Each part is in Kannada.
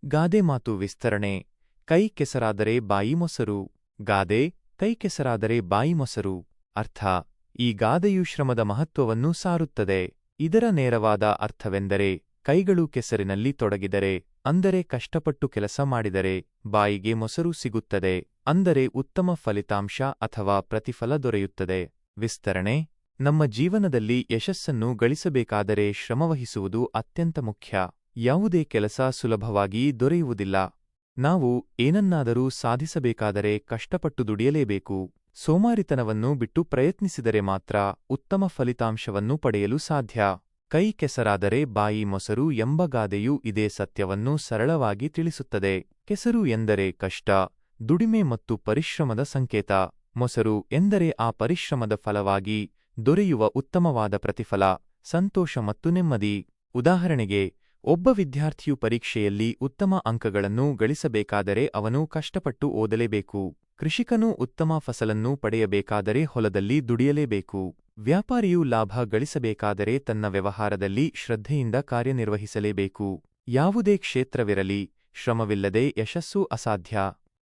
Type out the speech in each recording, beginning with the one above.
ಗಾದೆ ಮಾತು ವಿಸ್ತರಣೆ. ಕೈ ಕೆಸರಾದರೆ ಬಾಯಿ ಮೊಸರು. ಗಾದೆ, ಕೈ ಕೆಸರಾದರೆ ಬಾಯಿ ಮೊಸರು. ಅರ್ಥ: ಈ ಗಾದೆಯು ಶ್ರಮದ ಮಹತ್ವವನ್ನು ಸಾರುತ್ತದೆ. ಇದರ ನೇರವಾದ ಅರ್ಥವೆಂದರೆ, ಕೈಗಳು ಕೆಸರಿನಲ್ಲಿ ತೊಡಗಿದರೆ, ಅಂದರೆ ಕಷ್ಟಪಟ್ಟು ಕೆಲಸ ಮಾಡಿದರೆ, ಬಾಯಿಗೆ ಮೊಸರು ಸಿಗುತ್ತದೆ, ಅಂದರೆ ಉತ್ತಮ ಫಲಿತಾಂಶ ಅಥವಾ ಪ್ರತಿಫಲ ದೊರೆಯುತ್ತದೆ. ವಿಸ್ತರಣೆ: ನಮ್ಮ ಜೀವನದಲ್ಲಿ ಯಶಸ್ಸನ್ನು ಗಳಿಸಬೇಕಾದರೆ ಶ್ರಮವಹಿಸುವುದು ಅತ್ಯಂತ ಮುಖ್ಯ. ಯಾವುದೇ ಕೆಲಸ ಸುಲಭವಾಗಿ ದೊರೆಯುವುದಿಲ್ಲ. ನಾವು ಏನನ್ನಾದರೂ ಸಾಧಿಸಬೇಕಾದರೆ ಕಷ್ಟಪಟ್ಟು ದುಡಿಯಲೇಬೇಕು. ಸೋಮಾರಿತನವನ್ನು ಬಿಟ್ಟು ಪ್ರಯತ್ನಿಸಿದರೆ ಮಾತ್ರ ಉತ್ತಮ ಫಲಿತಾಂಶವನ್ನು ಪಡೆಯಲು ಸಾಧ್ಯ. ಕೈ ಕೆಸರಾದರೆ ಬಾಯಿ ಮೊಸರು ಎಂಬ ಗಾದೆಯು ಇದೇ ಸತ್ಯವನ್ನು ಸರಳವಾಗಿ ತಿಳಿಸುತ್ತದೆ. ಕೆಸರು ಎಂದರೆ ಕಷ್ಟ, ದುಡಿಮೆ ಮತ್ತು ಪರಿಶ್ರಮದ ಸಂಕೇತ. ಮೊಸರು ಎಂದರೆ ಆ ಪರಿಶ್ರಮದ ಫಲವಾಗಿ ದೊರೆಯುವ ಉತ್ತಮವಾದ ಪ್ರತಿಫಲ, ಸಂತೋಷ ಮತ್ತು ನೆಮ್ಮದಿ. ಉದಾಹರಣೆಗೆ, ಒಬ್ಬ ವಿದ್ಯಾರ್ಥಿಯು ಪರೀಕ್ಷೆಯಲ್ಲಿ ಉತ್ತಮ ಅಂಕಗಳನ್ನು ಗಳಿಸಬೇಕಾದರೆ ಅವನು ಕಷ್ಟಪಟ್ಟು ಓದಲೇಬೇಕು. ಕೃಷಿಕನು ಉತ್ತಮ ಫಸಲನ್ನು ಪಡೆಯಬೇಕಾದರೆ ಹೊಲದಲ್ಲಿ ದುಡಿಯಲೇಬೇಕು. ವ್ಯಾಪಾರಿಯು ಲಾಭ ಗಳಿಸಬೇಕಾದರೆ ತನ್ನ ವ್ಯವಹಾರದಲ್ಲಿ ಶ್ರದ್ಧೆಯಿಂದ ಕಾರ್ಯನಿರ್ವಹಿಸಲೇಬೇಕು. ಯಾವುದೇ ಕ್ಷೇತ್ರವಿರಲಿ, ಶ್ರಮವಿಲ್ಲದೆ ಯಶಸ್ಸು ಅಸಾಧ್ಯ.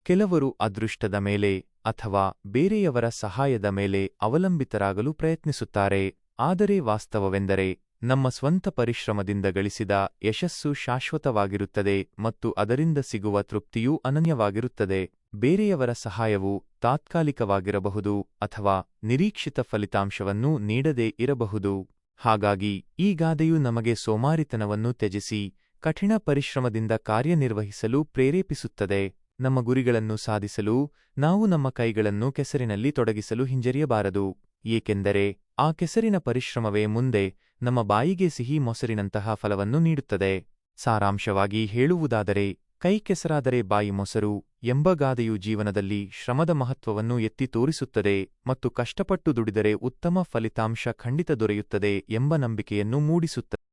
ಕೆಲವರು ಅದೃಷ್ಟದ ಮೇಲೆ ಅಥವಾ ಬೇರೆಯವರ ಸಹಾಯದ ಮೇಲೆ ಅವಲಂಬಿತರಾಗಲು ಪ್ರಯತ್ನಿಸುತ್ತಾರೆ. ಆದರೆ ವಾಸ್ತವವೆಂದರೆ, ನಮ್ಮ ಸ್ವಂತ ಪರಿಶ್ರಮದಿಂದ ಗಳಿಸಿದ ಯಶಸ್ಸು ಶಾಶ್ವತವಾಗಿರುತ್ತದೆ ಮತ್ತು ಅದರಿಂದ ಸಿಗುವ ತೃಪ್ತಿಯೂ ಅನನ್ಯವಾಗಿರುತ್ತದೆ. ಬೇರೆಯವರ ಸಹಾಯವು ತಾತ್ಕಾಲಿಕವಾಗಿರಬಹುದು ಅಥವಾ ನಿರೀಕ್ಷಿತ ಫಲಿತಾಂಶವನ್ನು ನೀಡದೇ ಇರಬಹುದು. ಹಾಗಾಗಿ ಈ ಗಾದೆಯು ನಮಗೆ ಸೋಮಾರಿತನವನ್ನು ತ್ಯಜಿಸಿ ಕಠಿಣ ಪರಿಶ್ರಮದಿಂದ ಕಾರ್ಯನಿರ್ವಹಿಸಲು ಪ್ರೇರೇಪಿಸುತ್ತದೆ. ನಮ್ಮ ಗುರಿಗಳನ್ನು ಸಾಧಿಸಲು ನಾವು ನಮ್ಮ ಕೈಗಳನ್ನು ಕೆಸರಿನಲ್ಲಿ ತೊಡಗಿಸಲು ಹಿಂಜರಿಯಬಾರದು. ಏಕೆಂದರೆ ಆ ಕೆಸರಿನ ಪರಿಶ್ರಮವೇ ಮುಂದೆ ನಮ್ಮ ಬಾಯಿಗೆ ಸಿಹಿ ಮೊಸರಿನಂತಹ ಫಲವನ್ನು ನೀಡುತ್ತದೆ. ಸಾರಾಂಶವಾಗಿ ಹೇಳುವುದಾದರೆ, ಕೈ ಕೆಸರಾದರೆ ಬಾಯಿ ಮೊಸರು ಎಂಬ ಗಾದೆಯು ಜೀವನದಲ್ಲಿ ಶ್ರಮದ ಮಹತ್ವವನ್ನು ಎತ್ತಿ ತೋರಿಸುತ್ತದೆ ಮತ್ತು ಕಷ್ಟಪಟ್ಟು ದುಡಿದರೆ ಉತ್ತಮ ಫಲಿತಾಂಶ ಖಂಡಿತ ದೊರೆಯುತ್ತದೆ ಎಂಬ ನಂಬಿಕೆಯನ್ನು ಮೂಡಿಸುತ್ತದೆ.